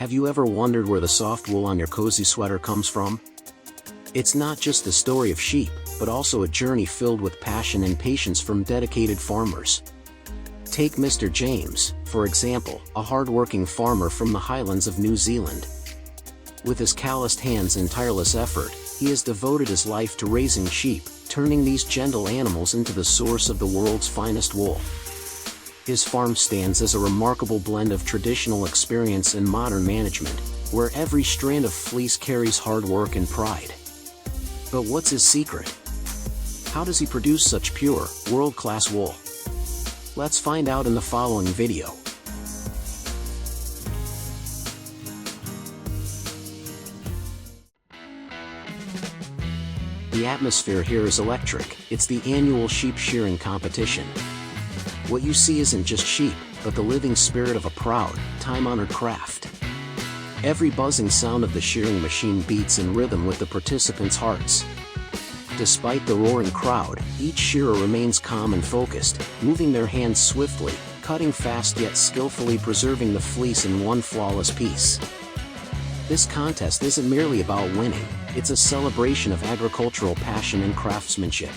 Have you ever wondered where the soft wool on your cozy sweater comes from? It's not just the story of sheep, but also a journey filled with passion and patience from dedicated farmers. Take Mr. James, for example, a hard-working farmer from the highlands of New Zealand. With his calloused hands and tireless effort, he has devoted his life to raising sheep, turning these gentle animals into the source of the world's finest wool. His farm stands as a remarkable blend of traditional experience and modern management, where every strand of fleece carries hard work and pride. But what's his secret? How does he produce such pure, world-class wool? Let's find out in the following video. The atmosphere here is electric. It's the annual sheep shearing competition. What you see isn't just sheep, but the living spirit of a proud, time-honored craft. Every buzzing sound of the shearing machine beats in rhythm with the participants' hearts. Despite the roaring crowd, each shearer remains calm and focused, moving their hands swiftly, cutting fast yet skillfully preserving the fleece in one flawless piece. This contest isn't merely about winning, it's a celebration of agricultural passion and craftsmanship.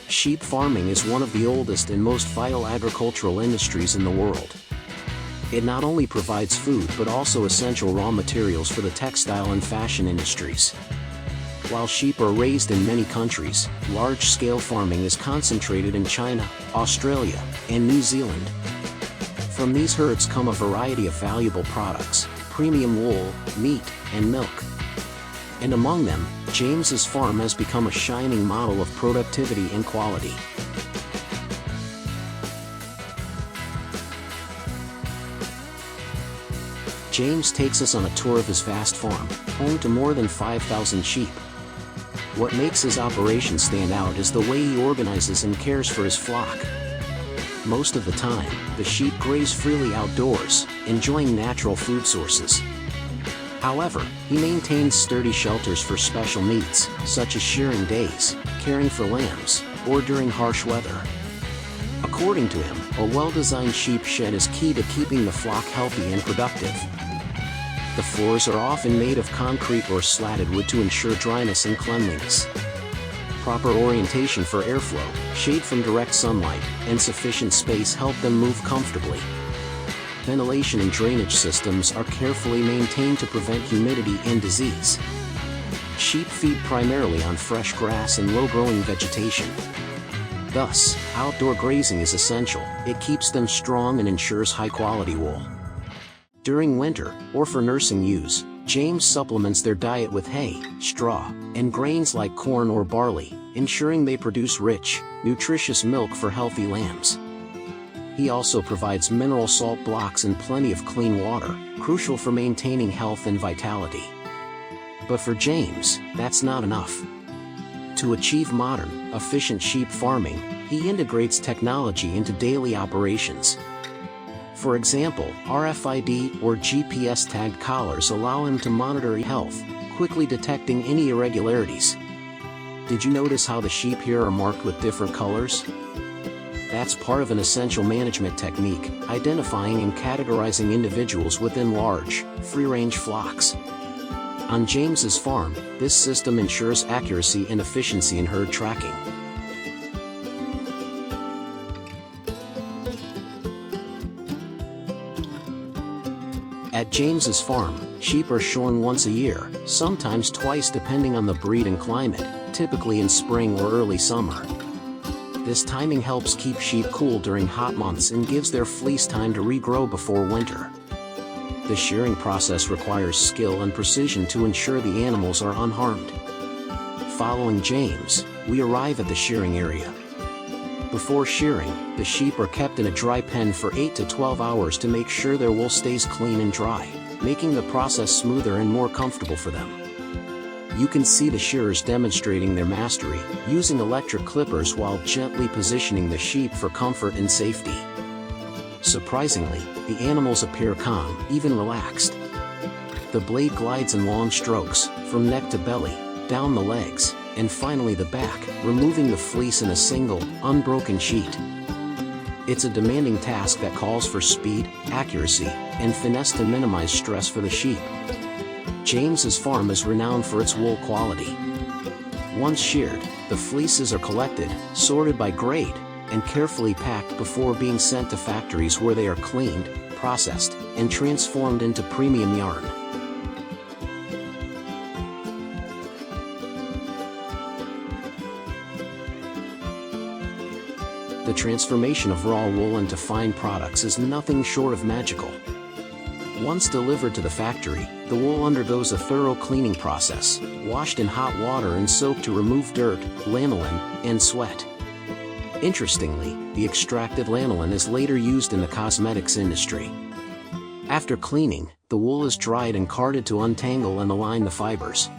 Sheep farming is one of the oldest and most vital agricultural industries in the world. It not only provides food but also essential raw materials for the textile and fashion industries. While sheep are raised in many countries, large-scale farming is concentrated in China, Australia, and New Zealand. From these herds come a variety of valuable products: premium wool, meat, and milk. And among them, James's farm has become a shining model of productivity and quality. James takes us on a tour of his vast farm, home to more than 5,000 sheep. What makes his operation stand out is the way he organizes and cares for his flock. Most of the time, the sheep graze freely outdoors, enjoying natural food sources. However, he maintains sturdy shelters for special needs, such as shearing days, caring for lambs, or during harsh weather. According to him, a well-designed sheep shed is key to keeping the flock healthy and productive. The floors are often made of concrete or slatted wood to ensure dryness and cleanliness. Proper orientation for airflow, shade from direct sunlight, and sufficient space help them move comfortably. Ventilation and drainage systems are carefully maintained to prevent humidity and disease. Sheep feed primarily on fresh grass and low-growing vegetation. Thus, outdoor grazing is essential. It keeps them strong and ensures high-quality wool. During winter, or for nursing use, James supplements their diet with hay, straw, and grains like corn or barley, ensuring they produce rich, nutritious milk for healthy lambs. He also provides mineral salt blocks and plenty of clean water, crucial for maintaining health and vitality. But for James, that's not enough. To achieve modern, efficient sheep farming, he integrates technology into daily operations. For example, RFID or GPS-tagged collars allow him to monitor health, quickly detecting any irregularities. Did you notice how the sheep here are marked with different colors? That's part of an essential management technique, identifying and categorizing individuals within large, free-range flocks. On James's farm, this system ensures accuracy and efficiency in herd tracking. At James's farm, sheep are shorn once a year, sometimes twice depending on the breed and climate, typically in spring or early summer. This timing helps keep sheep cool during hot months and gives their fleece time to regrow before winter. The shearing process requires skill and precision to ensure the animals are unharmed. Following James, we arrive at the shearing area. Before shearing, the sheep are kept in a dry pen for 8 to 12 hours to make sure their wool stays clean and dry, making the process smoother and more comfortable for them. You can see the shearers demonstrating their mastery, using electric clippers while gently positioning the sheep for comfort and safety. Surprisingly, the animals appear calm, even relaxed. The blade glides in long strokes, from neck to belly, down the legs, and finally the back, removing the fleece in a single, unbroken sheet. It's a demanding task that calls for speed, accuracy, and finesse to minimize stress for the sheep. James's farm is renowned for its wool quality. Once sheared, the fleeces are collected, sorted by grade, and carefully packed before being sent to factories where they are cleaned, processed, and transformed into premium yarn. The transformation of raw wool into fine products is nothing short of magical. Once delivered to the factory, the wool undergoes a thorough cleaning process, washed in hot water and soaked to remove dirt, lanolin, and sweat. Interestingly, the extracted lanolin is later used in the cosmetics industry. After cleaning, the wool is dried and carded to untangle and align the fibers.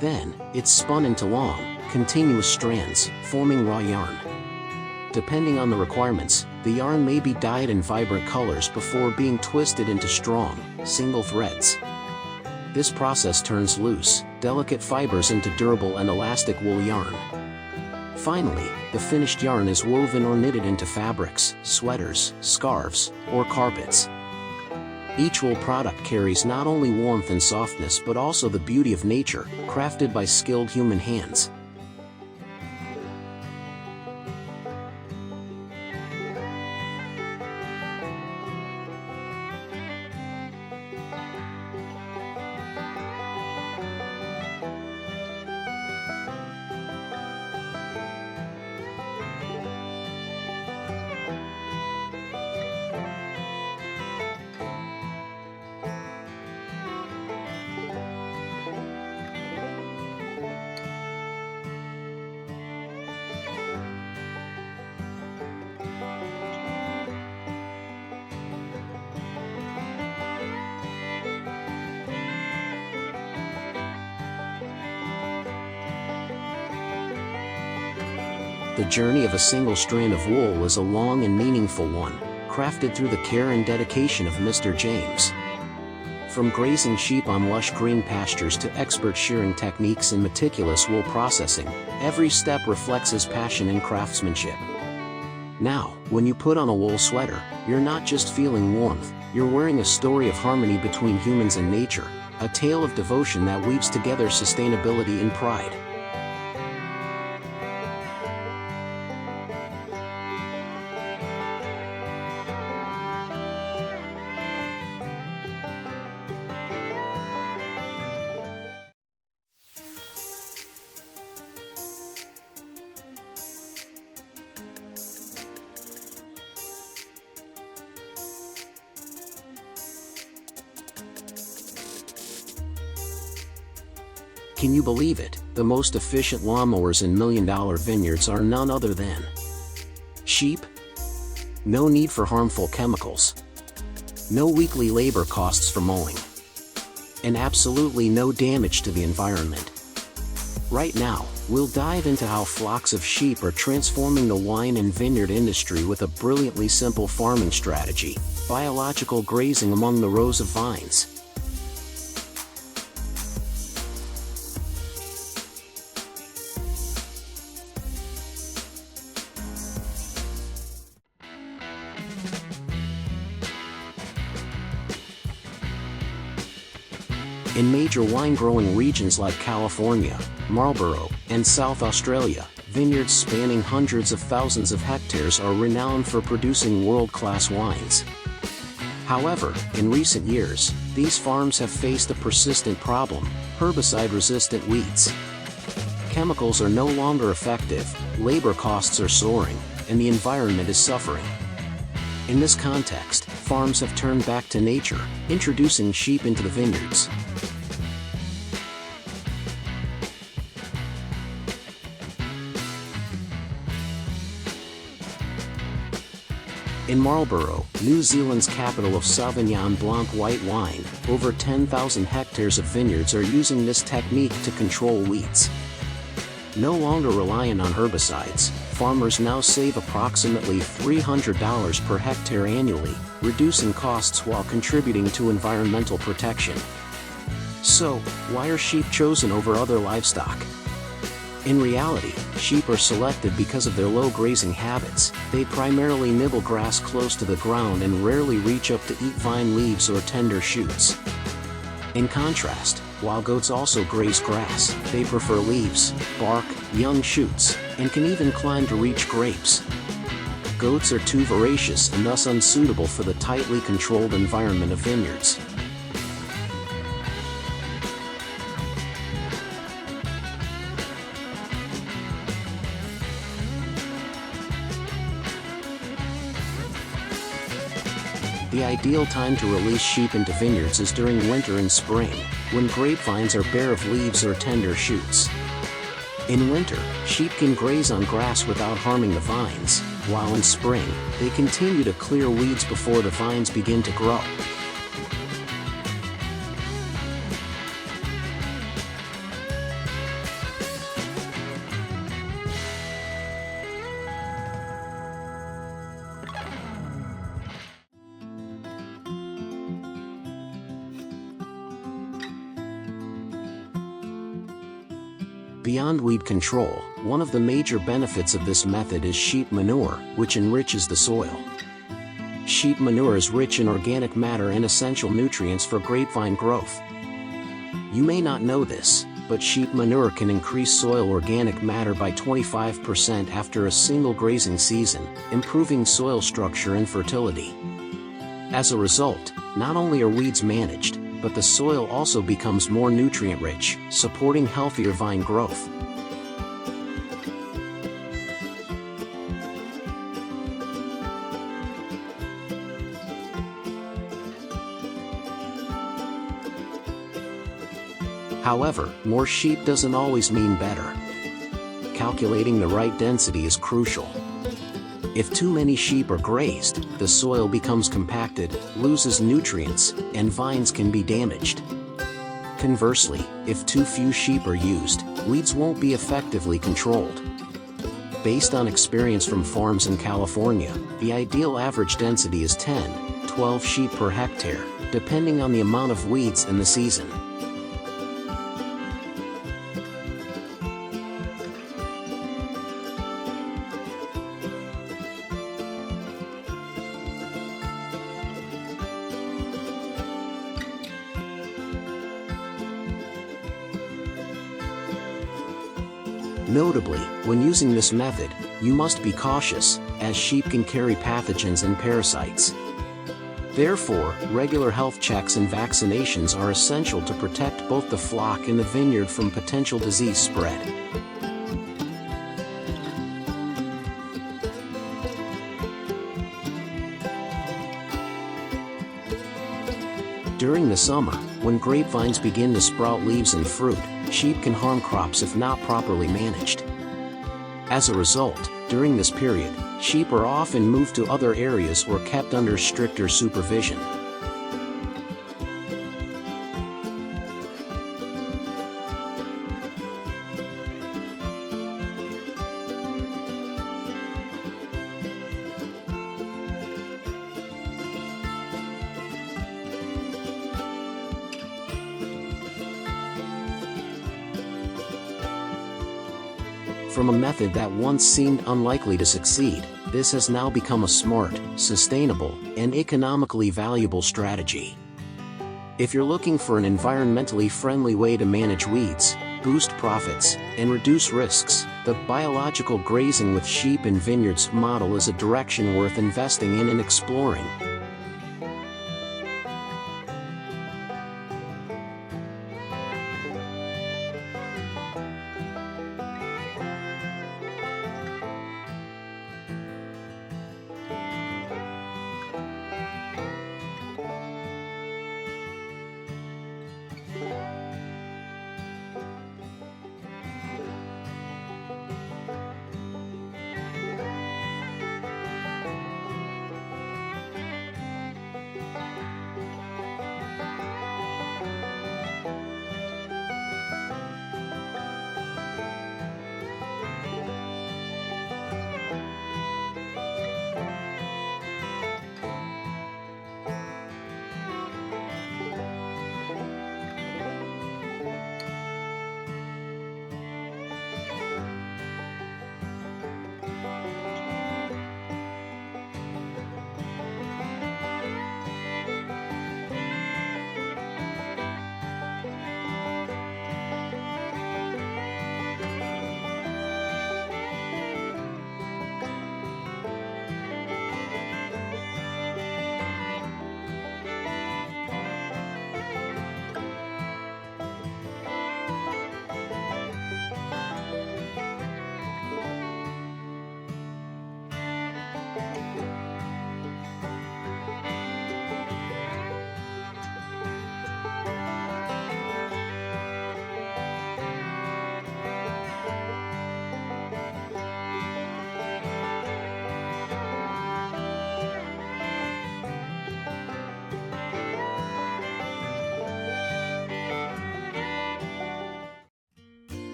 Then, it's spun into long, continuous strands, forming raw yarn. Depending on the requirements, the yarn may be dyed in vibrant colors before being twisted into strong, single threads. This process turns loose, delicate fibers into durable and elastic wool yarn. Finally, the finished yarn is woven or knitted into fabrics, sweaters, scarves, or carpets. Each wool product carries not only warmth and softness but also the beauty of nature, crafted by skilled human hands. The journey of a single strand of wool is a long and meaningful one, crafted through the care and dedication of Mr. James. From grazing sheep on lush green pastures to expert shearing techniques and meticulous wool processing, every step reflects his passion and craftsmanship. Now, when you put on a wool sweater, you're not just feeling warmth, you're wearing a story of harmony between humans and nature, a tale of devotion that weaves together sustainability and pride. Can you believe it? The most efficient lawnmowers in million-dollar vineyards are none other than sheep. No need for harmful chemicals. No weekly labor costs for mowing. And absolutely no damage to the environment. Right now, we'll dive into how flocks of sheep are transforming the wine and vineyard industry with a brilliantly simple farming strategy: biological grazing among the rows of vines. In major wine-growing regions like California, Marlborough, and South Australia, vineyards spanning hundreds of thousands of hectares are renowned for producing world-class wines. However, in recent years, these farms have faced a persistent problem: herbicide-resistant weeds. Chemicals are no longer effective, labor costs are soaring, and the environment is suffering. In this context, farms have turned back to nature, introducing sheep into the vineyards. In Marlborough, New Zealand's capital of Sauvignon Blanc white wine, over 10,000 hectares of vineyards are using this technique to control weeds. No longer reliant on herbicides, farmers now save approximately $300 per hectare annually, reducing costs while contributing to environmental protection. So, why are sheep chosen over other livestock? In reality, sheep are selected because of their low grazing habits. They primarily nibble grass close to the ground and rarely reach up to eat vine leaves or tender shoots. In contrast, while goats also graze grass, they prefer leaves, bark, young shoots, and can even climb to reach grapes. Goats are too voracious and thus unsuitable for the tightly controlled environment of vineyards. The ideal time to release sheep into vineyards is during winter and spring, when grapevines are bare of leaves or tender shoots. In winter, sheep can graze on grass without harming the vines, while in spring, they continue to clear weeds before the vines begin to grow. Beyond weed control, one of the major benefits of this method is sheep manure, which enriches the soil. Sheep manure is rich in organic matter and essential nutrients for grapevine growth. You may not know this, but sheep manure can increase soil organic matter by 25% after a single grazing season, improving soil structure and fertility. As a result, not only are weeds managed, but the soil also becomes more nutrient-rich, supporting healthier vine growth. However, more sheep doesn't always mean better. Calculating the right density is crucial. If too many sheep are grazed, the soil becomes compacted, loses nutrients, and vines can be damaged. Conversely, if too few sheep are used, weeds won't be effectively controlled. Based on experience from farms in California, the ideal average density is 10–12 sheep per hectare, depending on the amount of weeds in the season. Notably, when using this method, you must be cautious, as sheep can carry pathogens and parasites. Therefore, regular health checks and vaccinations are essential to protect both the flock and the vineyard from potential disease spread. During the summer, when grapevines begin to sprout leaves and fruit, sheep can harm crops if not properly managed. As a result, during this period, sheep are often moved to other areas or kept under stricter supervision. From a method that once seemed unlikely to succeed, this has now become a smart, sustainable, and economically valuable strategy. If you're looking for an environmentally friendly way to manage weeds, boost profits, and reduce risks, the biological grazing with sheep in vineyards model is a direction worth investing in and exploring.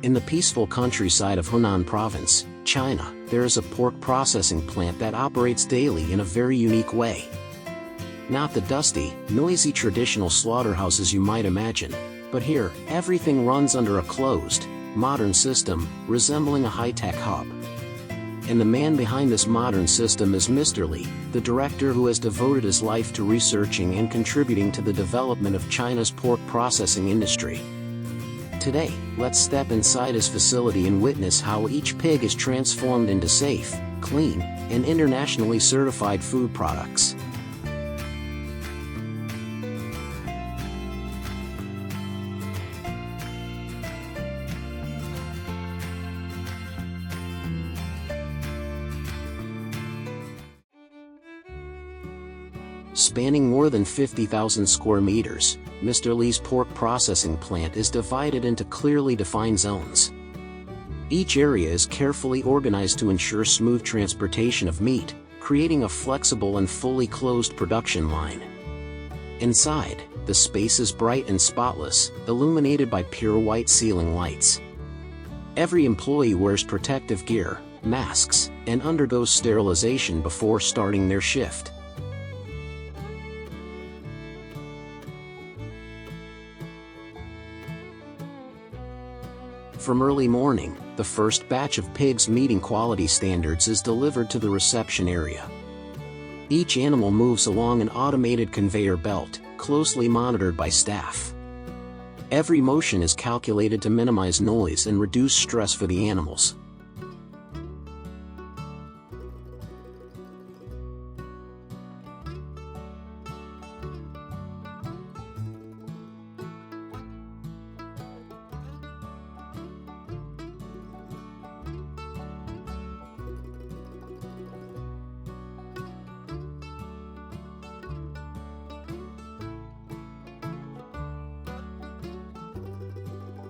In the peaceful countryside of Hunan Province, China, there is a pork processing plant that operates daily in a very unique way. Not the dusty, noisy traditional slaughterhouses you might imagine, but here, everything runs under a closed, modern system, resembling a high-tech hub. And the man behind this modern system is Mr. Li, the director who has devoted his life to researching and contributing to the development of China's pork processing industry. Today, let's step inside his facility and witness how each pig is transformed into safe, clean, and internationally certified food products. Spanning more than 50,000 square meters, Mr. Li's pork processing plant is divided into clearly defined zones. Each area is carefully organized to ensure smooth transportation of meat, creating a flexible and fully closed production line. Inside, the space is bright and spotless, illuminated by pure white ceiling lights. Every employee wears protective gear, masks, and undergoes sterilization before starting their shift. From early morning, the first batch of pigs meeting quality standards is delivered to the reception area. Each animal moves along an automated conveyor belt, closely monitored by staff. Every motion is calculated to minimize noise and reduce stress for the animals.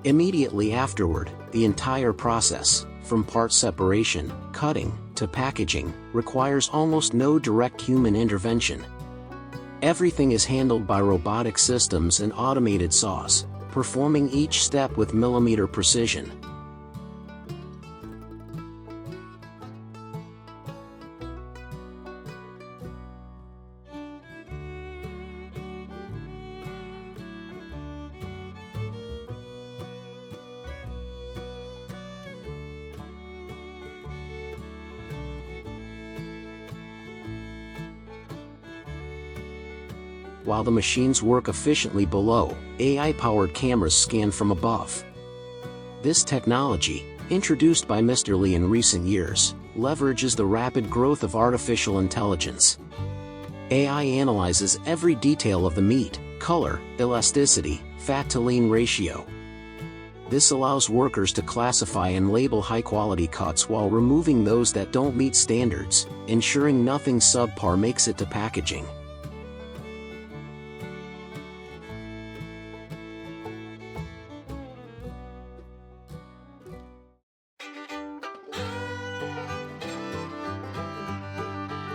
Immediately afterward, the entire process, from part separation, cutting, to packaging, requires almost no direct human intervention. Everything is handled by robotic systems and automated saws, performing each step with millimeter precision. While the machines work efficiently below, AI-powered cameras scan from above. This technology, introduced by Mr. Li in recent years, leverages the rapid growth of artificial intelligence. AI analyzes every detail of the meat, color, elasticity, fat-to-lean ratio. This allows workers to classify and label high-quality cuts while removing those that don't meet standards, ensuring nothing subpar makes it to packaging.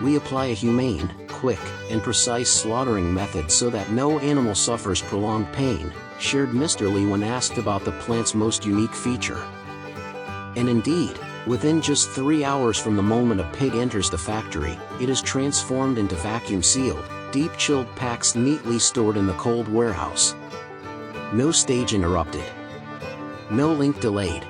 We apply a humane, quick, and precise slaughtering method so that no animal suffers prolonged pain, shared Mr. Li when asked about the plant's most unique feature. And indeed, within just 3 hours from the moment a pig enters the factory, it is transformed into vacuum-sealed, deep-chilled packs neatly stored in the cold warehouse. No stage interrupted. No link delayed.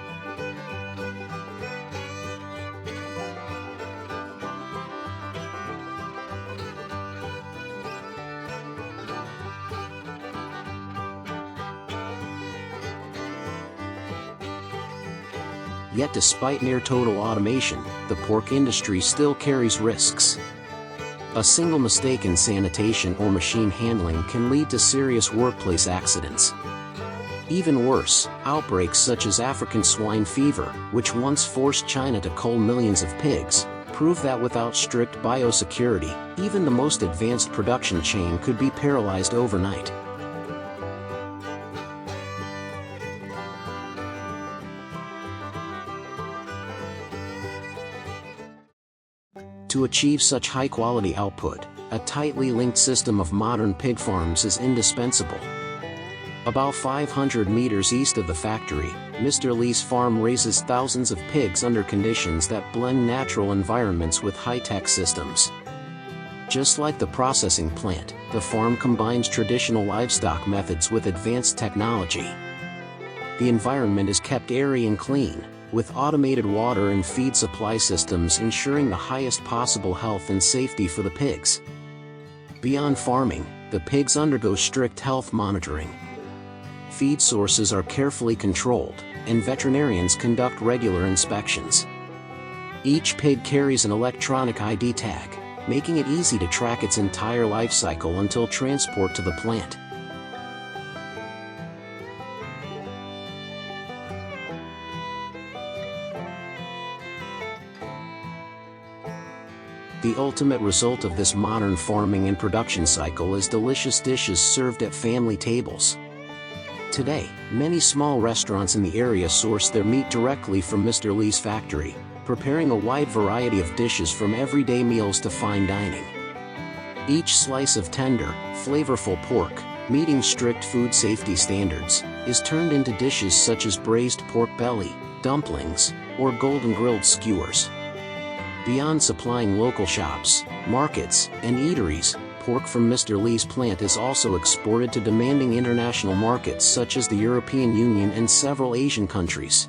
Yet despite near-total automation, the pork industry still carries risks. A single mistake in sanitation or machine handling can lead to serious workplace accidents. Even worse, outbreaks such as African swine fever, which once forced China to cull millions of pigs, prove that without strict biosecurity, even the most advanced production chain could be paralyzed overnight. To achieve such high-quality output, a tightly linked system of modern pig farms is indispensable. About 500 meters east of the factory, Mr. Lee's farm raises thousands of pigs under conditions that blend natural environments with high-tech systems. Just like the processing plant, the farm combines traditional livestock methods with advanced technology. The environment is kept airy and clean, with automated water and feed supply systems ensuring the highest possible health and safety for the pigs. Beyond farming, the pigs undergo strict health monitoring. Feed sources are carefully controlled, and veterinarians conduct regular inspections. Each pig carries an electronic ID tag, making it easy to track its entire life cycle until transport to the plant. The ultimate result of this modern farming and production cycle is delicious dishes served at family tables. Today, many small restaurants in the area source their meat directly from Mr. Lee's factory, preparing a wide variety of dishes from everyday meals to fine dining. Each slice of tender, flavorful pork, meeting strict food safety standards, is turned into dishes such as braised pork belly, dumplings, or golden grilled skewers. Beyond supplying local shops, markets, and eateries, pork from Mr. Lee's plant is also exported to demanding international markets such as the European Union and several Asian countries.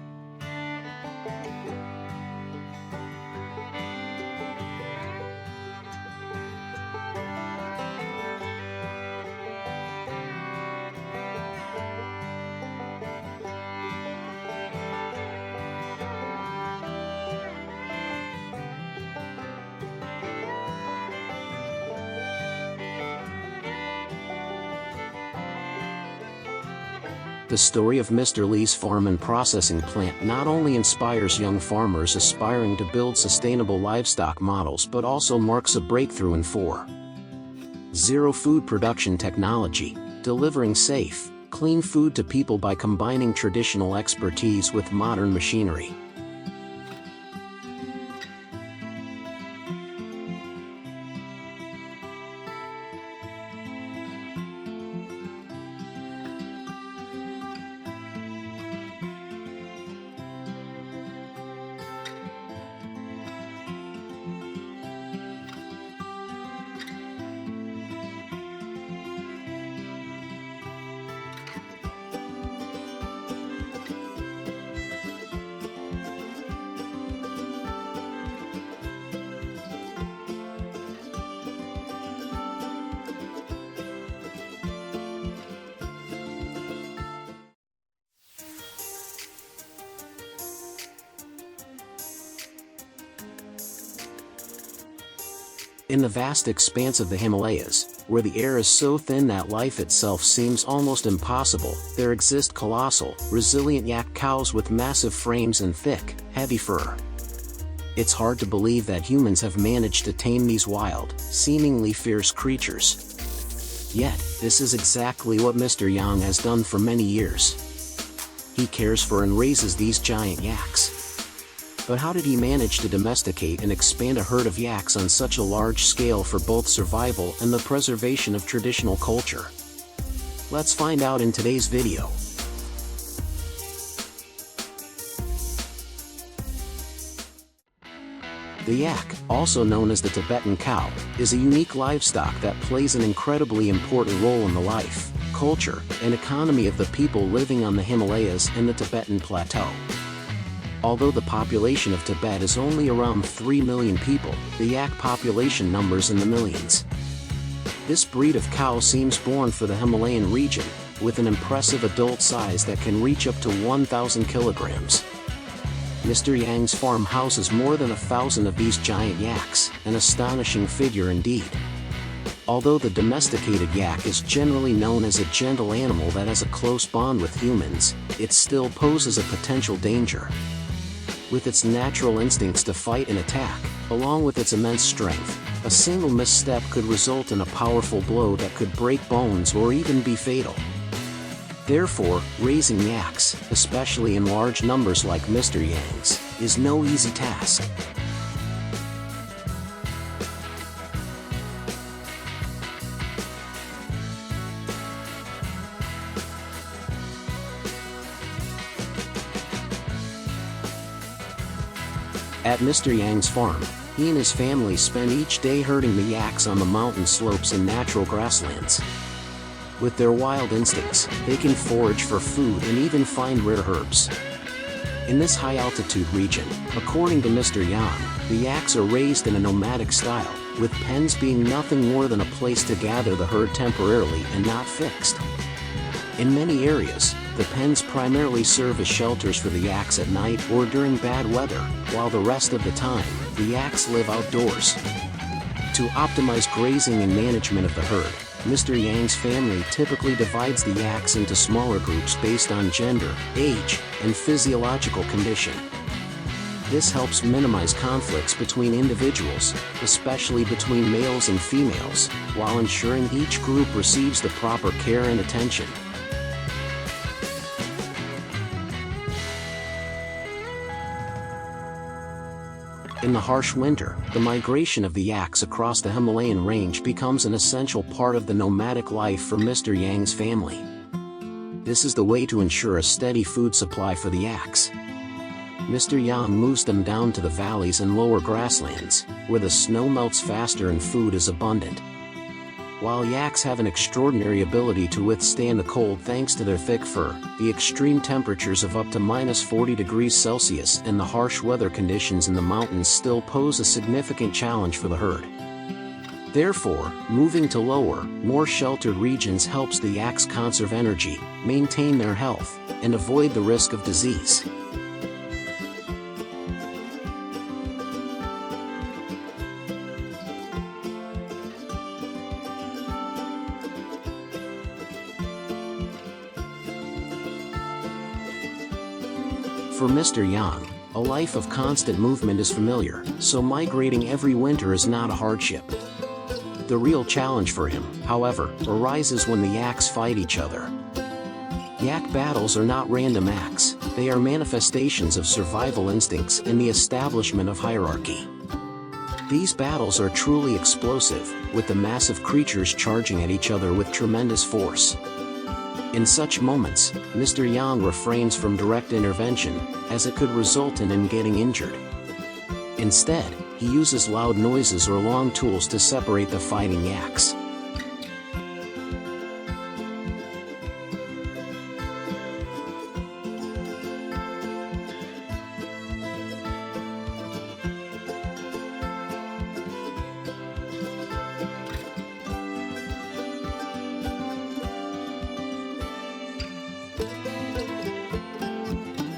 The story of Mr. Lee's farm and processing plant not only inspires young farmers aspiring to build sustainable livestock models but also marks a breakthrough in 4.0 food production technology, delivering safe, clean food to people by combining traditional expertise with modern machinery. In the vast expanse of the Himalayas, where the air is so thin that life itself seems almost impossible, there exist colossal, resilient yak cows with massive frames and thick, heavy fur. It's hard to believe that humans have managed to tame these wild, seemingly fierce creatures. Yet, this is exactly what Mr. Yang has done for many years. He cares for and raises these giant yaks. But how did he manage to domesticate and expand a herd of yaks on such a large scale for both survival and the preservation of traditional culture? Let's find out in today's video. The yak, also known as the Tibetan cow, is a unique livestock that plays an incredibly important role in the life, culture, and economy of the people living on the Himalayas and the Tibetan Plateau. Although the population of Tibet is only around 3 million people, the yak population numbers in the millions. This breed of cow seems born for the Himalayan region, with an impressive adult size that can reach up to 1,000 kilograms. Mr. Yang's farm houses more than 1,000 of these giant yaks, an astonishing figure indeed. Although the domesticated yak is generally known as a gentle animal that has a close bond with humans, it still poses a potential danger. With its natural instincts to fight and attack, along with its immense strength, a single misstep could result in a powerful blow that could break bones or even be fatal. Therefore, raising yaks, especially in large numbers like Mr. Yang's, is no easy task. At Mr. Yang's farm, he and his family spend each day herding the yaks on the mountain slopes and natural grasslands. With their wild instincts, they can forage for food and even find rare herbs. In this high-altitude region, according to Mr. Yang, the yaks are raised in a nomadic style, with pens being nothing more than a place to gather the herd temporarily and not fixed. In many areas, the pens primarily serve as shelters for the yaks at night or during bad weather, while the rest of the time, the yaks live outdoors. To optimize grazing and management of the herd, Mr. Yang's family typically divides the yaks into smaller groups based on gender, age, and physiological condition. This helps minimize conflicts between individuals, especially between males and females, while ensuring each group receives the proper care and attention. In the harsh winter, the migration of the yaks across the Himalayan range becomes an essential part of the nomadic life for Mr. Yang's family. This is the way to ensure a steady food supply for the yaks. Mr. Yang moves them down to the valleys and lower grasslands, where the snow melts faster and food is abundant. While yaks have an extraordinary ability to withstand the cold thanks to their thick fur, the extreme temperatures of up to -40 degrees Celsius and the harsh weather conditions in the mountains still pose a significant challenge for the herd. Therefore, moving to lower, more sheltered regions helps the yaks conserve energy, maintain their health, and avoid the risk of disease. For Mr. Yang, a life of constant movement is familiar, so migrating every winter is not a hardship. The real challenge for him, however, arises when the yaks fight each other. Yak battles are not random acts, they are manifestations of survival instincts and the establishment of hierarchy. These battles are truly explosive, with the massive creatures charging at each other with tremendous force. In such moments, Mr. Yang refrains from direct intervention, as it could result in him getting injured. Instead, he uses loud noises or long tools to separate the fighting yaks.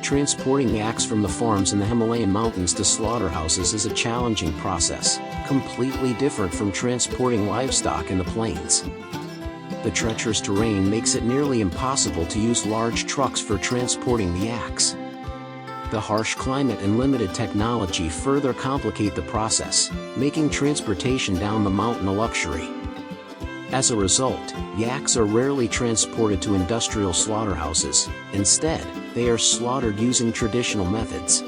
Transporting yaks from the farms in the Himalayan mountains to slaughterhouses is a challenging process, completely different from transporting livestock in the plains. The treacherous terrain makes it nearly impossible to use large trucks for transporting the yaks. The harsh climate and limited technology further complicate the process, making transportation down the mountain a luxury. As a result, yaks are rarely transported to industrial slaughterhouses. Instead, they are slaughtered using traditional methods.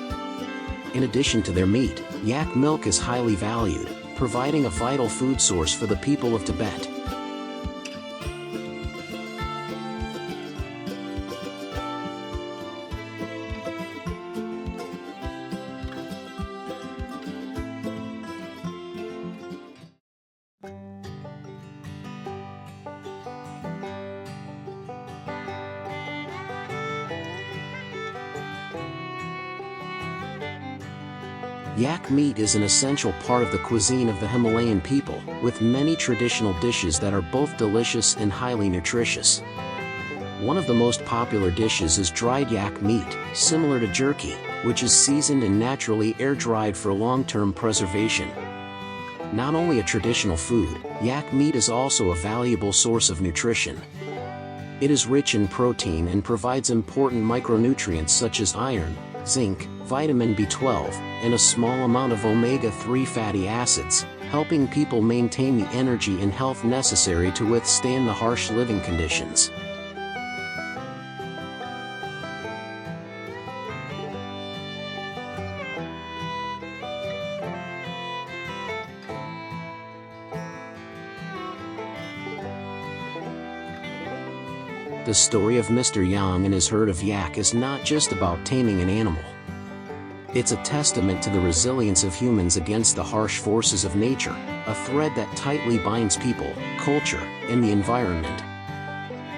In addition to their meat, yak milk is highly valued, providing a vital food source for the people of Tibet. Yak meat is an essential part of the cuisine of the Himalayan people, with many traditional dishes that are both delicious and highly nutritious. One of the most popular dishes is dried yak meat, similar to jerky, which is seasoned and naturally air-dried for long-term preservation. Not only a traditional food, yak meat is also a valuable source of nutrition. It is rich in protein and provides important micronutrients such as iron, zinc, vitamin B12, and a small amount of omega-3 fatty acids, helping people maintain the energy and health necessary to withstand the harsh living conditions. The story of Mr. Yang and his herd of yak is not just about taming an animal. It's a testament to the resilience of humans against the harsh forces of nature, a thread that tightly binds people, culture, and the environment.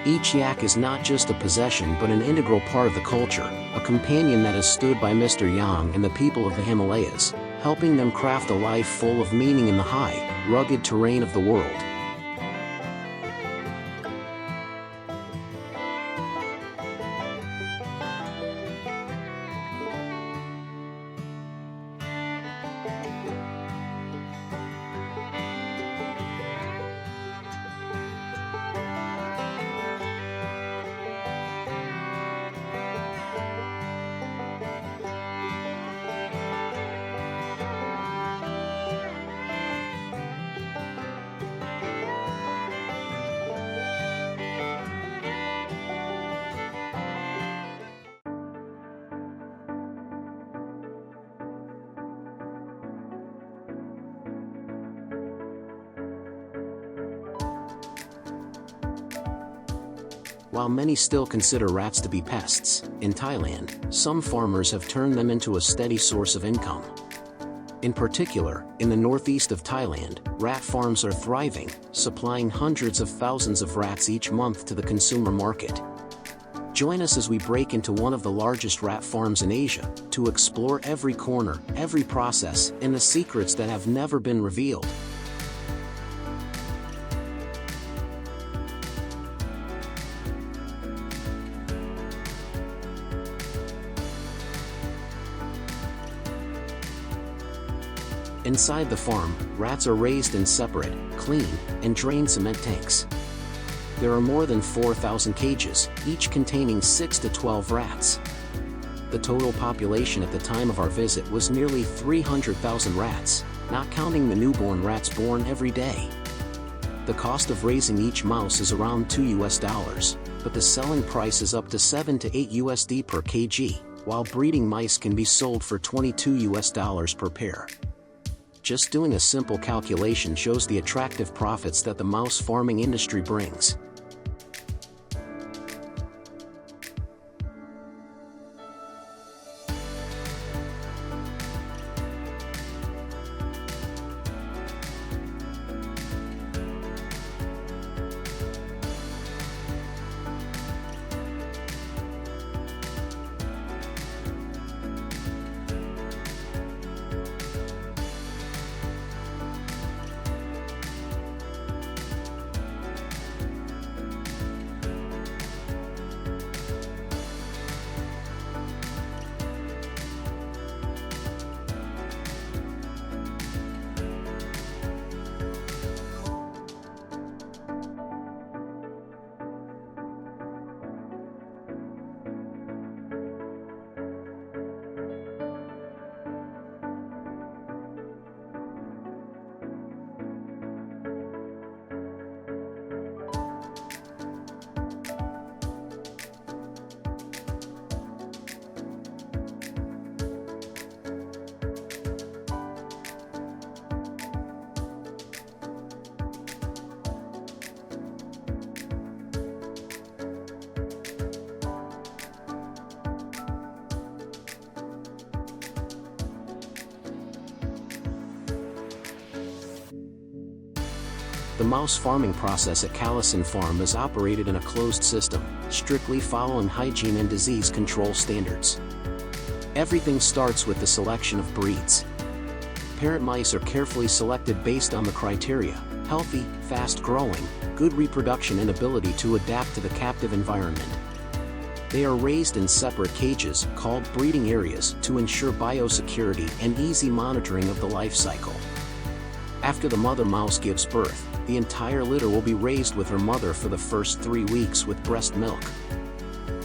Each yak is not just a possession but an integral part of the culture, a companion that has stood by Mr. Yang and the people of the Himalayas, helping them craft a life full of meaning in the high, rugged terrain of the world. While many still consider rats to be pests, in Thailand, some farmers have turned them into a steady source of income. In particular, in the northeast of Thailand, rat farms are thriving, supplying hundreds of thousands of rats each month to the consumer market. Join us as we break into one of the largest rat farms in Asia, to explore every corner, every process, and the secrets that have never been revealed. Inside the farm, rats are raised in separate, clean, and drained cement tanks. There are more than 4,000 cages, each containing 6 to 12 rats. The total population at the time of our visit was nearly 300,000 rats, not counting the newborn rats born every day. The cost of raising each mouse is around $2, but the selling price is up to $7 to $8 per kg, while breeding mice can be sold for $22 per pair. Just doing a simple calculation shows the attractive profits that the mouse farming industry brings. The mouse farming process at Callison Farm is operated in a closed system, strictly following hygiene and disease control standards. Everything starts with the selection of breeds. Parent mice are carefully selected based on the criteria: healthy, fast-growing, good reproduction and ability to adapt to the captive environment. They are raised in separate cages, called breeding areas, to ensure biosecurity and easy monitoring of the life cycle. After the mother mouse gives birth, the entire litter will be raised with her mother for the first 3 weeks with breast milk.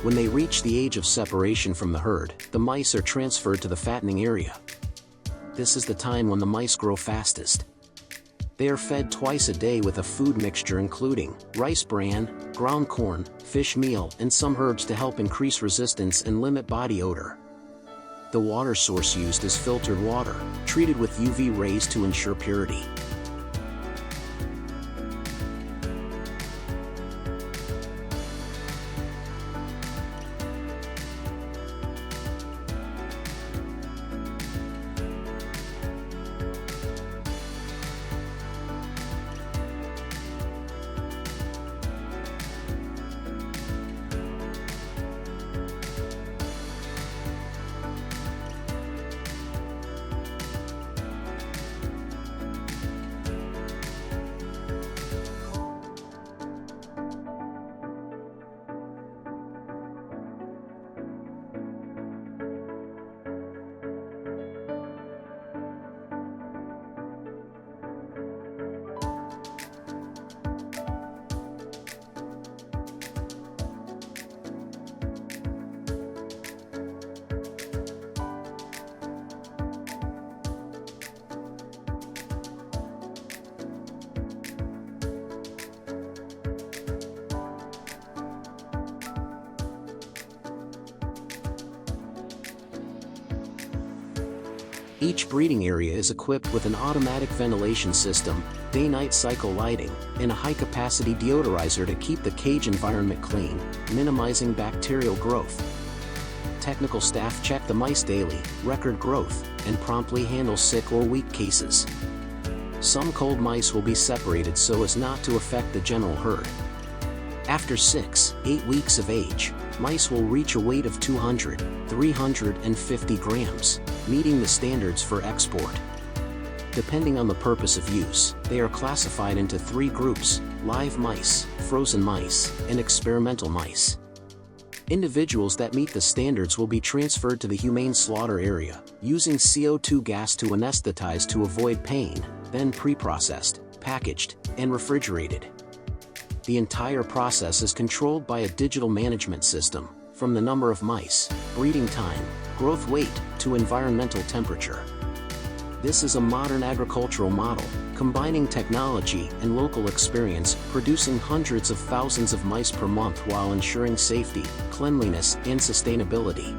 When they reach the age of separation from the herd, the mice are transferred to the fattening area. This is the time when the mice grow fastest. They are fed twice a day with a food mixture including rice bran, ground corn, fish meal, and some herbs to help increase resistance and limit body odor. The water source used is filtered water, treated with UV rays to ensure purity. Each breeding area is equipped with an automatic ventilation system, day-night cycle lighting, and a high-capacity deodorizer to keep the cage environment clean, minimizing bacterial growth. Technical staff check the mice daily, record growth, and promptly handle sick or weak cases. Some culled mice will be separated so as not to affect the general herd. After 6-8 weeks of age, mice will reach a weight of 200-350 grams, meeting the standards for export. Depending on the purpose of use, they are classified into 3 groups: live mice, frozen mice, and experimental mice. Individuals that meet the standards will be transferred to the humane slaughter area, using CO2 gas to anesthetize to avoid pain, then pre-processed, packaged, and refrigerated. The entire process is controlled by a digital management system, from the number of mice, breeding time, growth weight, to environmental temperature. This is a modern agricultural model, combining technology and local experience, producing hundreds of thousands of mice per month while ensuring safety, cleanliness, and sustainability.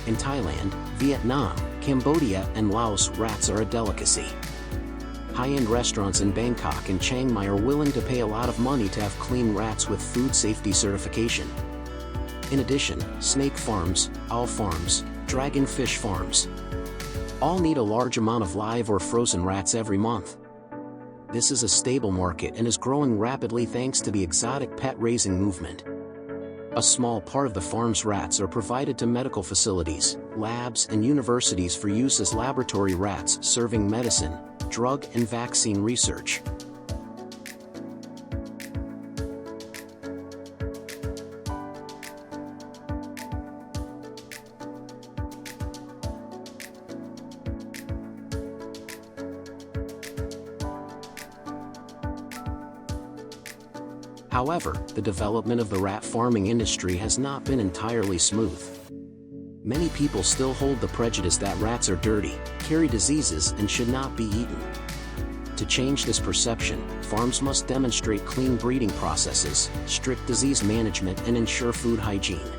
In Thailand, Vietnam, Cambodia, and Laos, rats are a delicacy. High-end restaurants in Bangkok and Chiang Mai are willing to pay a lot of money to have clean rats with food safety certification. In addition, snake farms, owl farms, dragonfish farms all need a large amount of live or frozen rats every month. This is a stable market and is growing rapidly thanks to the exotic pet raising movement. A small part of the farm's rats are provided to medical facilities, labs, and universities for use as laboratory rats serving medicine, drug, and vaccine research. However, the development of the rat farming industry has not been entirely smooth. Many people still hold the prejudice that rats are dirty, carry diseases, and should not be eaten. To change this perception, farms must demonstrate clean breeding processes, strict disease management, and ensure food hygiene.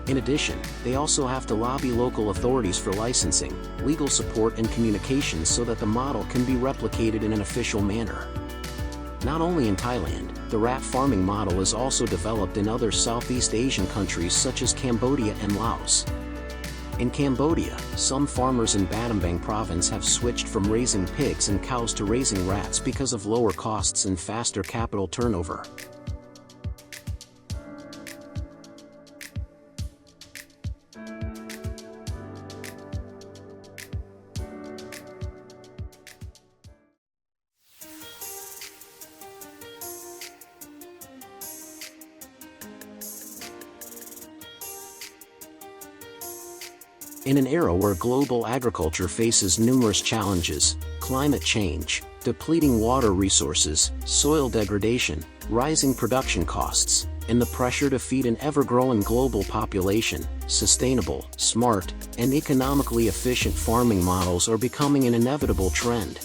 In addition, they also have to lobby local authorities for licensing, legal support, and communications so that the model can be replicated in an official manner. Not only in Thailand, the rat farming model is also developed in other Southeast Asian countries such as Cambodia and Laos. In Cambodia, some farmers in Battambang province have switched from raising pigs and cows to raising rats because of lower costs and faster capital turnover. In an era where global agriculture faces numerous challenges, climate change, depleting water resources, soil degradation, rising production costs, and the pressure to feed an ever-growing global population, sustainable, smart, and economically efficient farming models are becoming an inevitable trend.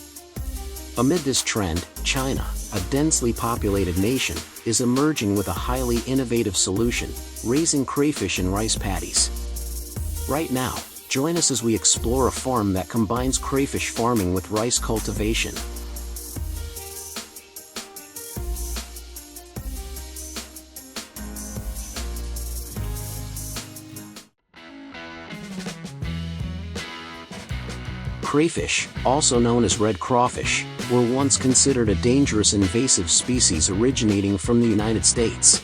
Amid this trend, China, a densely populated nation, is emerging with a highly innovative solution: raising crayfish in rice paddies. Right now, join us as we explore a farm that combines crayfish farming with rice cultivation. Crayfish, also known as red crawfish, were once considered a dangerous invasive species originating from the United States.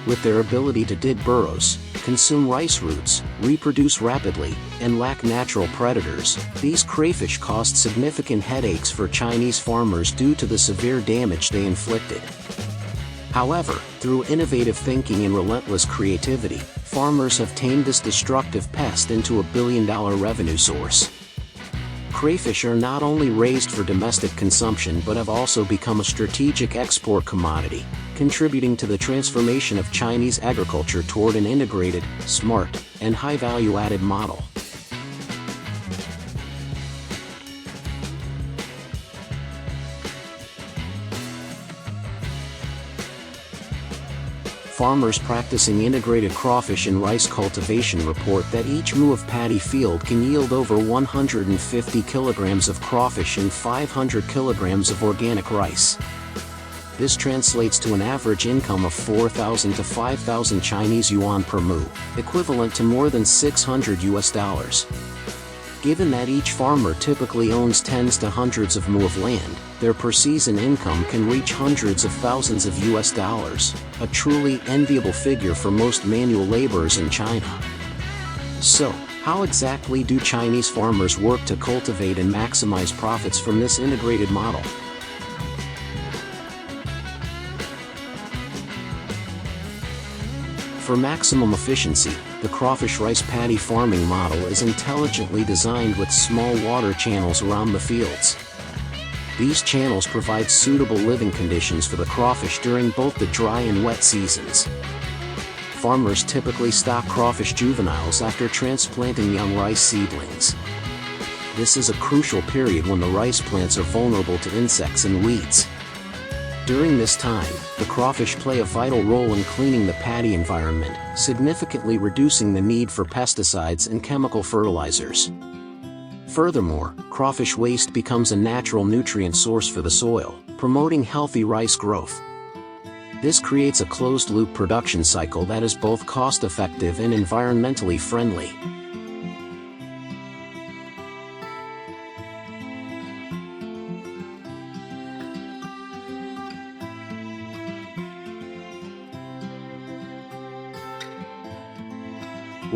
With their ability to dig burrows, consume rice roots, reproduce rapidly, and lack natural predators, these crayfish caused significant headaches for Chinese farmers due to the severe damage they inflicted. However, through innovative thinking and relentless creativity, farmers have tamed this destructive pest into a billion-dollar revenue source. Crayfish are not only raised for domestic consumption but have also become a strategic export commodity, contributing to the transformation of Chinese agriculture toward an integrated, smart, and high-value-added model. farmers practicing integrated crawfish and rice cultivation report that each mu of paddy field can yield over 150 kilograms of crawfish and 500 kilograms of organic rice. This translates to an average income of 4,000 to 5,000 Chinese yuan per mu, equivalent to more than $600. Given that each farmer typically owns tens to hundreds of mu of land, their per-season income can reach hundreds of thousands of US dollars, a truly enviable figure for most manual laborers in China. So, how exactly do Chinese farmers work to cultivate and maximize profits from this integrated model? For maximum efficiency, the crawfish rice paddy farming model is intelligently designed with small water channels around the fields. These channels provide suitable living conditions for the crawfish during both the dry and wet seasons. Farmers typically stock crawfish juveniles after transplanting young rice seedlings. This is a crucial period when the rice plants are vulnerable to insects and weeds. During this time, the crawfish play a vital role in cleaning the paddy environment, significantly reducing the need for pesticides and chemical fertilizers. Furthermore, crawfish waste becomes a natural nutrient source for the soil, promoting healthy rice growth. This creates a closed-loop production cycle that is both cost-effective and environmentally friendly.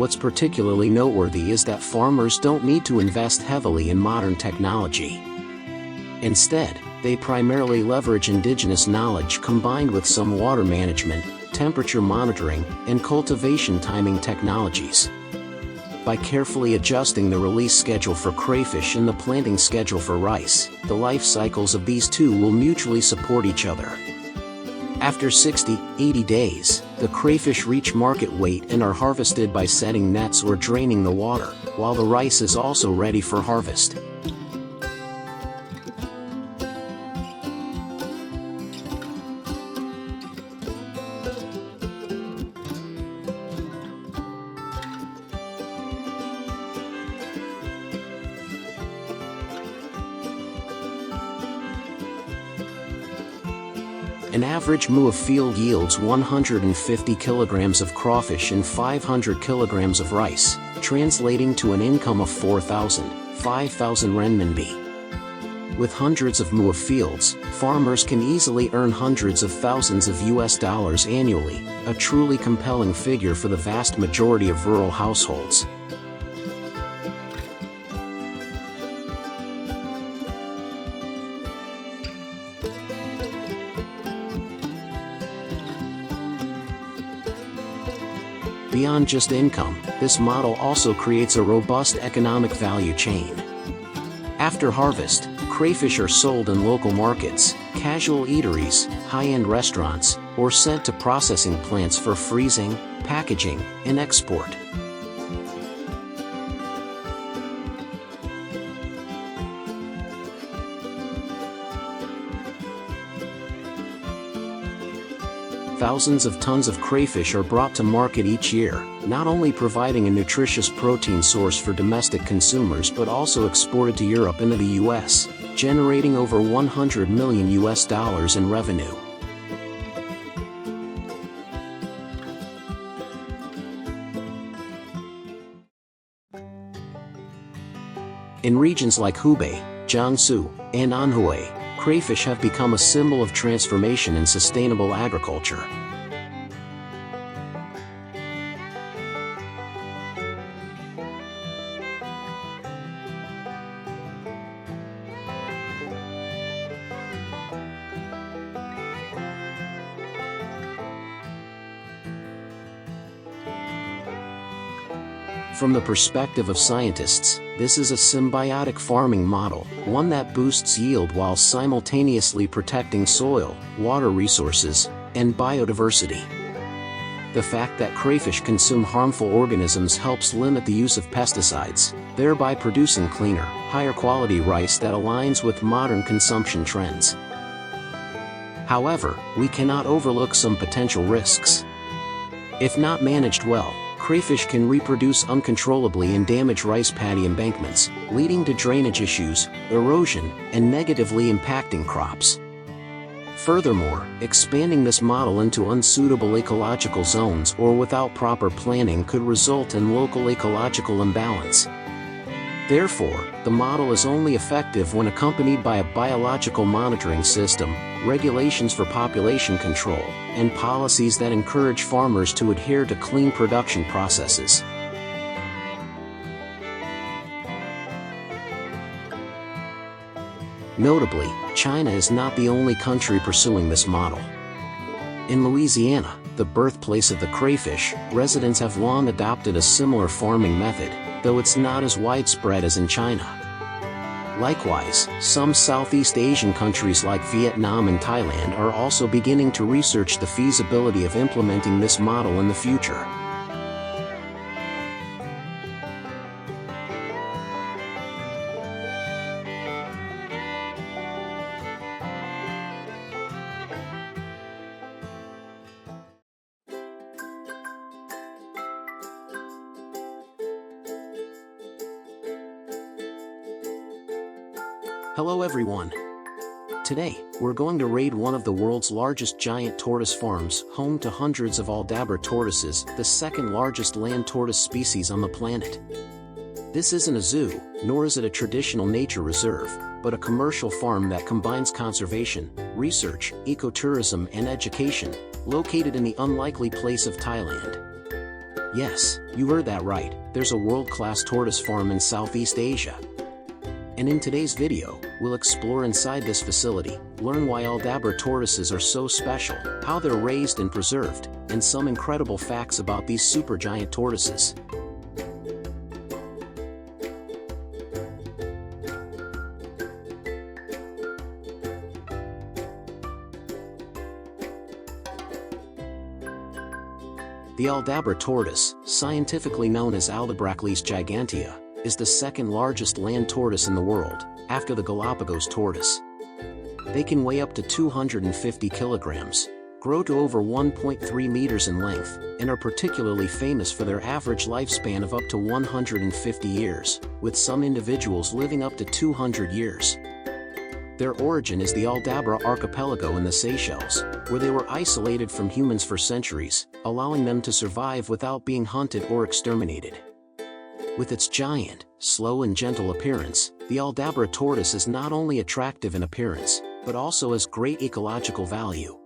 What's particularly noteworthy is that farmers don't need to invest heavily in modern technology. Instead, they primarily leverage indigenous knowledge combined with some water management, temperature monitoring, and cultivation timing technologies. By carefully adjusting the release schedule for crayfish and the planting schedule for rice, the life cycles of these two will mutually support each other. After 60-80 days, the crayfish reach market weight and are harvested by setting nets or draining the water, while the rice is also ready for harvest. An average mu of field yields 150 kilograms of crawfish and 500 kilograms of rice, translating to an income of 4,000, 5,000 renminbi. With hundreds of mu of fields, farmers can easily earn hundreds of thousands of US dollars annually, a truly compelling figure for the vast majority of rural households. Beyond just income, this model also creates a robust economic value chain. After harvest, crayfish are sold in local markets, casual eateries, high-end restaurants, or sent to processing plants for freezing, packaging, and export. Thousands of tons of crayfish are brought to market each year, not only providing a nutritious protein source for domestic consumers but also exported to Europe and the US, generating over 100 million US dollars in revenue. In regions like Hubei, Jiangsu, and Anhui, crayfish have become a symbol of transformation in sustainable agriculture. From the perspective of scientists, this is a symbiotic farming model, one that boosts yield while simultaneously protecting soil, water resources, and biodiversity. The fact that crayfish consume harmful organisms helps limit the use of pesticides, thereby producing cleaner, higher quality rice that aligns with modern consumption trends. However, we cannot overlook some potential risks. If not managed well, crayfish can reproduce uncontrollably and damage rice paddy embankments, leading to drainage issues, erosion, and negatively impacting crops. Furthermore, expanding this model into unsuitable ecological zones or without proper planning could result in local ecological imbalance. Therefore, the model is only effective when accompanied by a biological monitoring system, regulations for population control, and policies that encourage farmers to adhere to clean production processes. Notably, China is not the only country pursuing this model. In Louisiana, the birthplace of the crayfish, residents have long adopted a similar farming method, though it's not as widespread as in China. Likewise, some Southeast Asian countries like Vietnam and Thailand are also beginning to research the feasibility of implementing this model in the future. Hello everyone! Today, we're going to raid one of the world's largest giant tortoise farms, home to hundreds of Aldabra tortoises, the second largest land tortoise species on the planet. This isn't a zoo, nor is it a traditional nature reserve, but a commercial farm that combines conservation, research, ecotourism and education, located in the unlikely place of Thailand. Yes, you heard that right, there's a world-class tortoise farm in Southeast Asia. And in today's video, we'll explore inside this facility, learn why Aldabra tortoises are so special, how they're raised and preserved, and some incredible facts about these supergiant tortoises. The Aldabra tortoise, scientifically known as Aldabracles gigantea, is the second largest land tortoise in the world, after the Galapagos tortoise. They can weigh up to 250 kilograms, grow to over 1.3 meters in length, and are particularly famous for their average lifespan of up to 150 years, with some individuals living up to 200 years. Their origin is the Aldabra archipelago in the Seychelles, where they were isolated from humans for centuries, allowing them to survive without being hunted or exterminated. With its giant, slow and gentle appearance, the Aldabra tortoise is not only attractive in appearance, but also has great ecological value.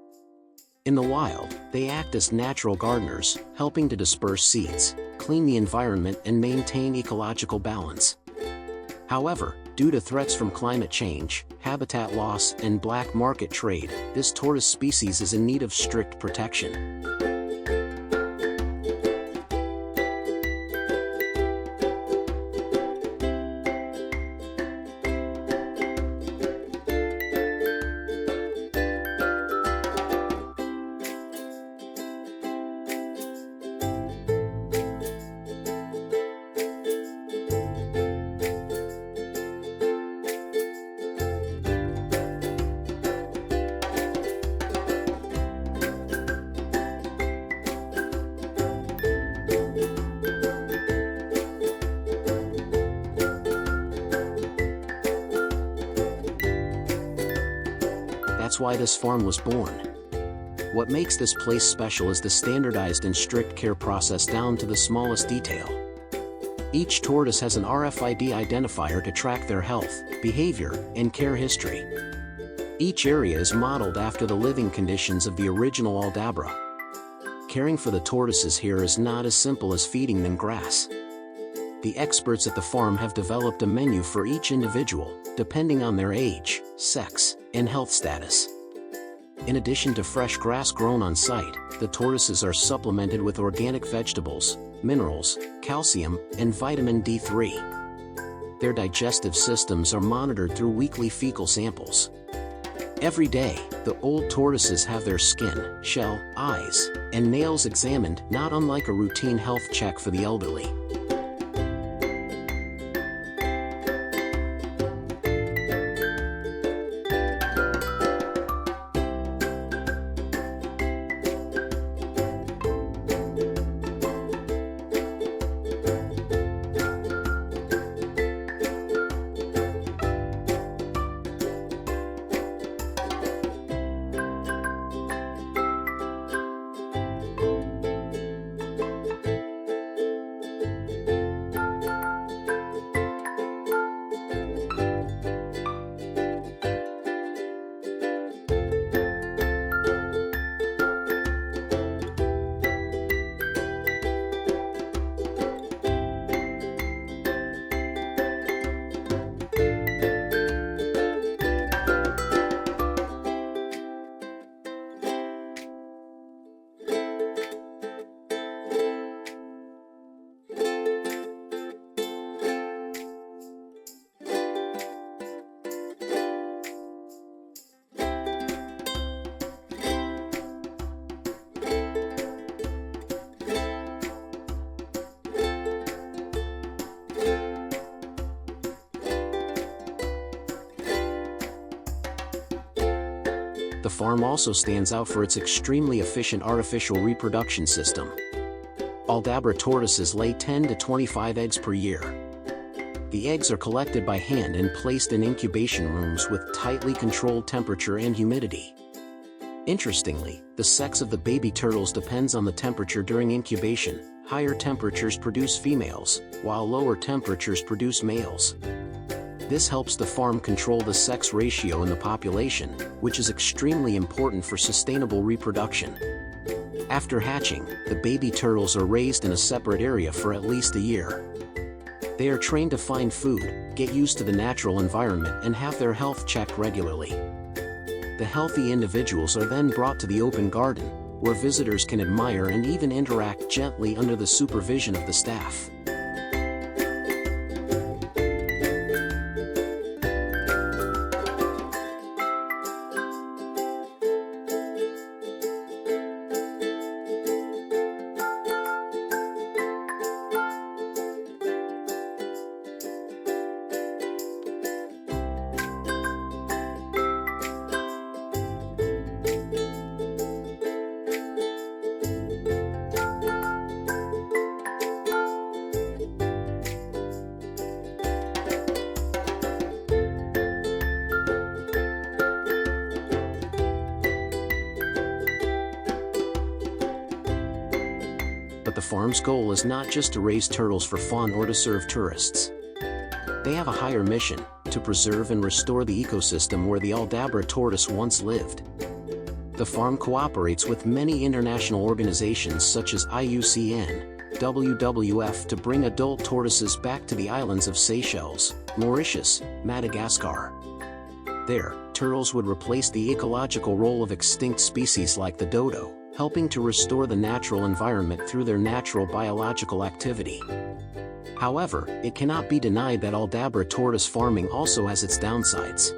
In the wild, they act as natural gardeners, helping to disperse seeds, clean the environment and maintain ecological balance. However, due to threats from climate change, habitat loss and black market trade, this tortoise species is in need of strict protection. That's why this farm was born. What makes this place special is the standardized and strict care process down to the smallest detail. Each tortoise has an RFID identifier to track their health, behavior, and care history. Each area is modeled after the living conditions of the original Aldabra. Caring for the tortoises here is not as simple as feeding them grass. The experts at the farm have developed a menu for each individual, depending on their age, sex, and health status. In addition to fresh grass grown on site, the tortoises are supplemented with organic vegetables, minerals, calcium, and vitamin D3. Their digestive systems are monitored through weekly fecal samples. Every day, the old tortoises have their skin, shell, eyes, and nails examined, not unlike a routine health check for the elderly. The farm also stands out for its extremely efficient artificial reproduction system. Aldabra tortoises lay 10 to 25 eggs per year. The eggs are collected by hand and placed in incubation rooms with tightly controlled temperature and humidity. Interestingly, the sex of the baby turtles depends on the temperature during incubation. Higher temperatures produce females, while lower temperatures produce males. This helps the farm control the sex ratio in the population, which is extremely important for sustainable reproduction. After hatching, the baby turtles are raised in a separate area for at least a year. They are trained to find food, get used to the natural environment, and have their health checked regularly. The healthy individuals are then brought to the open garden, where visitors can admire and even interact gently under the supervision of the staff. But the farm's goal is not just to raise turtles for fun or to serve tourists. They have a higher mission: to preserve and restore the ecosystem where the Aldabra tortoise once lived. The farm cooperates with many international organizations such as IUCN, WWF to bring adult tortoises back to the islands of Seychelles, Mauritius, Madagascar. There, turtles would replace the ecological role of extinct species like the dodo, helping to restore the natural environment through their natural biological activity. However, it cannot be denied that Aldabra tortoise farming also has its downsides.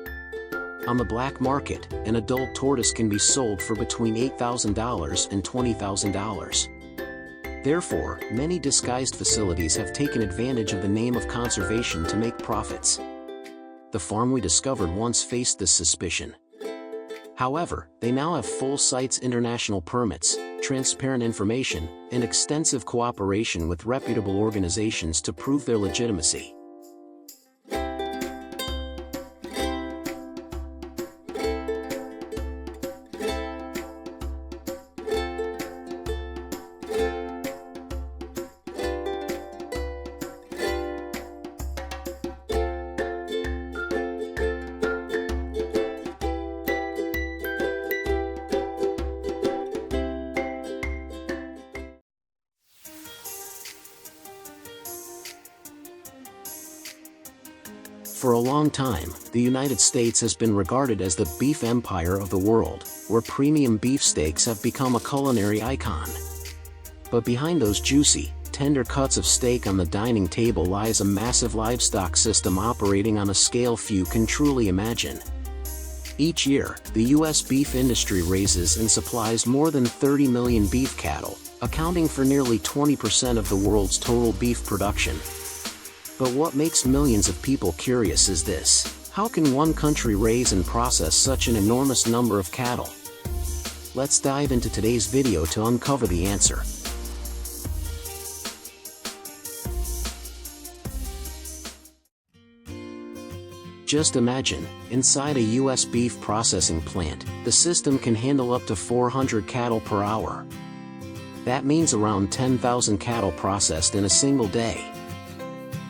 On the black market, an adult tortoise can be sold for between $8,000 and $20,000. Therefore, many disguised facilities have taken advantage of the name of conservation to make profits. The farm we discovered once faced this suspicion. However, they now have full CITES international permits, transparent information, and extensive cooperation with reputable organizations to prove their legitimacy. For a long time, the United States has been regarded as the beef empire of the world, where premium beefsteaks have become a culinary icon. But behind those juicy, tender cuts of steak on the dining table lies a massive livestock system operating on a scale few can truly imagine. Each year, the U.S. beef industry raises and supplies more than 30 million beef cattle, accounting for nearly 20% of the world's total beef production. But what makes millions of people curious is this: how can one country raise and process such an enormous number of cattle? Let's dive into today's video to uncover the answer. Just imagine, inside a U.S. beef processing plant, the system can handle up to 400 cattle per hour. That means around 10,000 cattle processed in a single day.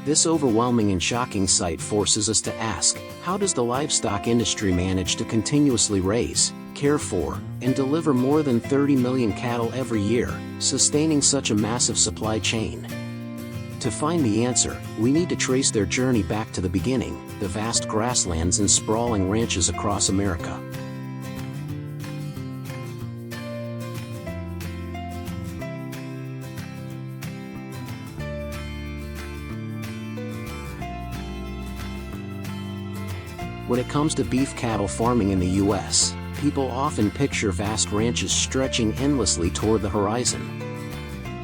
This overwhelming and shocking sight forces us to ask, how does the livestock industry manage to continuously raise, care for, and deliver more than 30 million cattle every year, sustaining such a massive supply chain? To find the answer, we need to trace their journey back to the beginning, the vast grasslands and sprawling ranches across America. When it comes to beef cattle farming in the U.S., people often picture vast ranches stretching endlessly toward the horizon.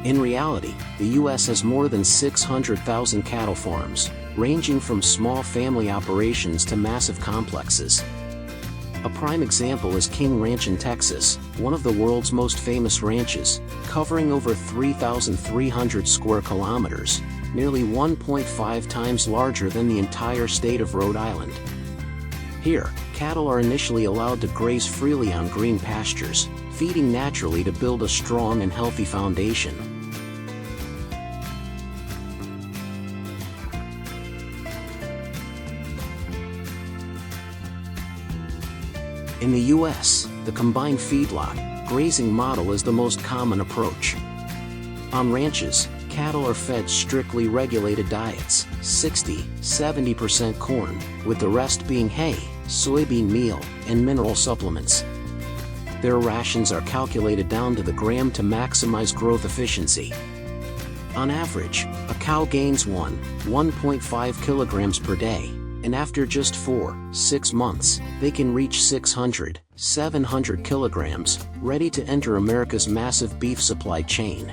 In reality, the U.S. has more than 600,000 cattle farms, ranging from small family operations to massive complexes. A prime example is King Ranch in Texas, one of the world's most famous ranches, covering over 3,300 square kilometers, nearly 1.5 times larger than the entire state of Rhode Island. Here, cattle are initially allowed to graze freely on green pastures, feeding naturally to build a strong and healthy foundation. In the U.S., the combined feedlot, grazing model is the most common approach. On ranches, cattle are fed strictly regulated diets, 60–70% corn, with the rest being hay, soybean meal, and mineral supplements. Their rations are calculated down to the gram to maximize growth efficiency. On average, a cow gains 1.5 kilograms per day, and after just 4–6 months, they can reach 600–700 kilograms, ready to enter America's massive beef supply chain.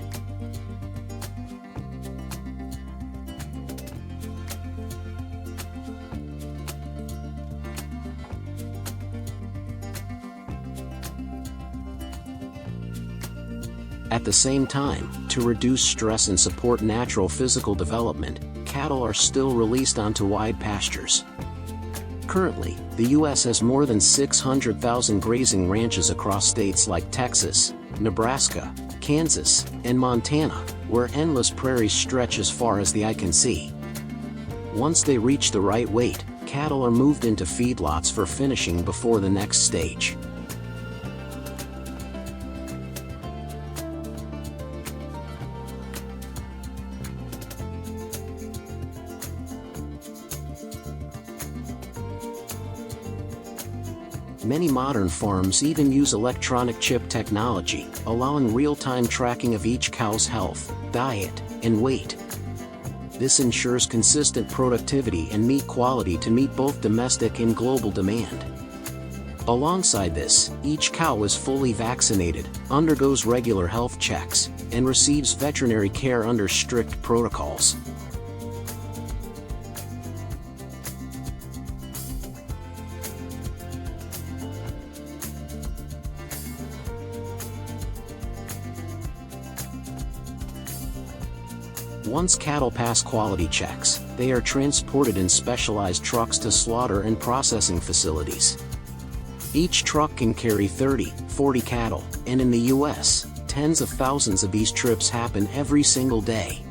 At the same time, to reduce stress and support natural physical development, cattle are still released onto wide pastures. Currently, the U.S. has more than 600,000 grazing ranches across states like Texas, Nebraska, Kansas, and Montana, where endless prairies stretch as far as the eye can see. Once they reach the right weight, cattle are moved into feedlots for finishing before the next stage. Many modern farms even use electronic chip technology, allowing real-time tracking of each cow's health, diet, and weight. This ensures consistent productivity and meat quality to meet both domestic and global demand. Alongside this, each cow is fully vaccinated, undergoes regular health checks, and receives veterinary care under strict protocols. Once cattle pass quality checks, they are transported in specialized trucks to slaughter and processing facilities. Each truck can carry 30–40 cattle, and in the U.S., tens of thousands of these trips happen every single day.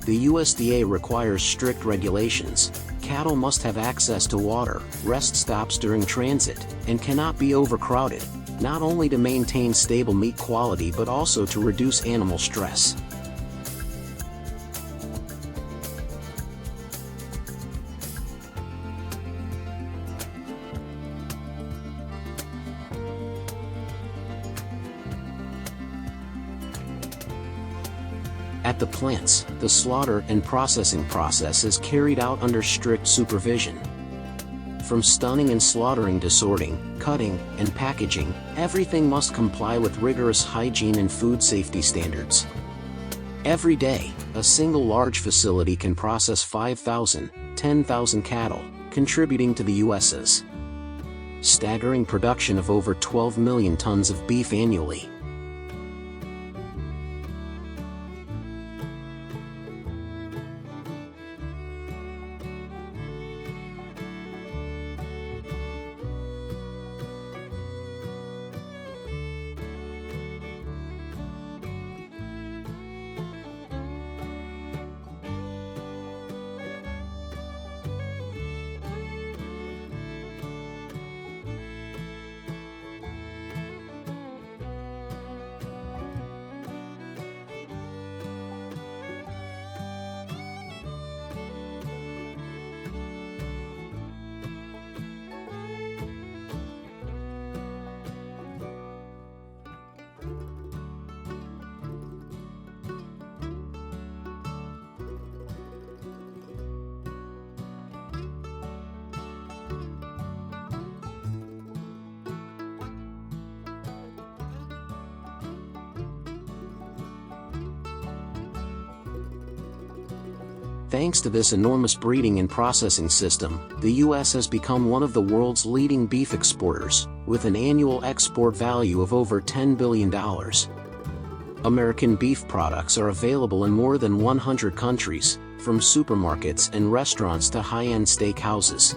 The USDA requires strict regulations. Cattle must have access to water, rest stops during transit, and cannot be overcrowded, not only to maintain stable meat quality but also to reduce animal stress. At the plants, the slaughter and processing process is carried out under strict supervision. From stunning and slaughtering to sorting, cutting, and packaging, everything must comply with rigorous hygiene and food safety standards. Every day, a single large facility can process 5,000–10,000 cattle, contributing to the U.S.'s staggering production of over 12 million tons of beef annually. Thanks to this enormous breeding and processing system, the U.S. has become one of the world's leading beef exporters, with an annual export value of over $10 billion. American beef products are available in more than 100 countries, from supermarkets and restaurants to high-end steak houses.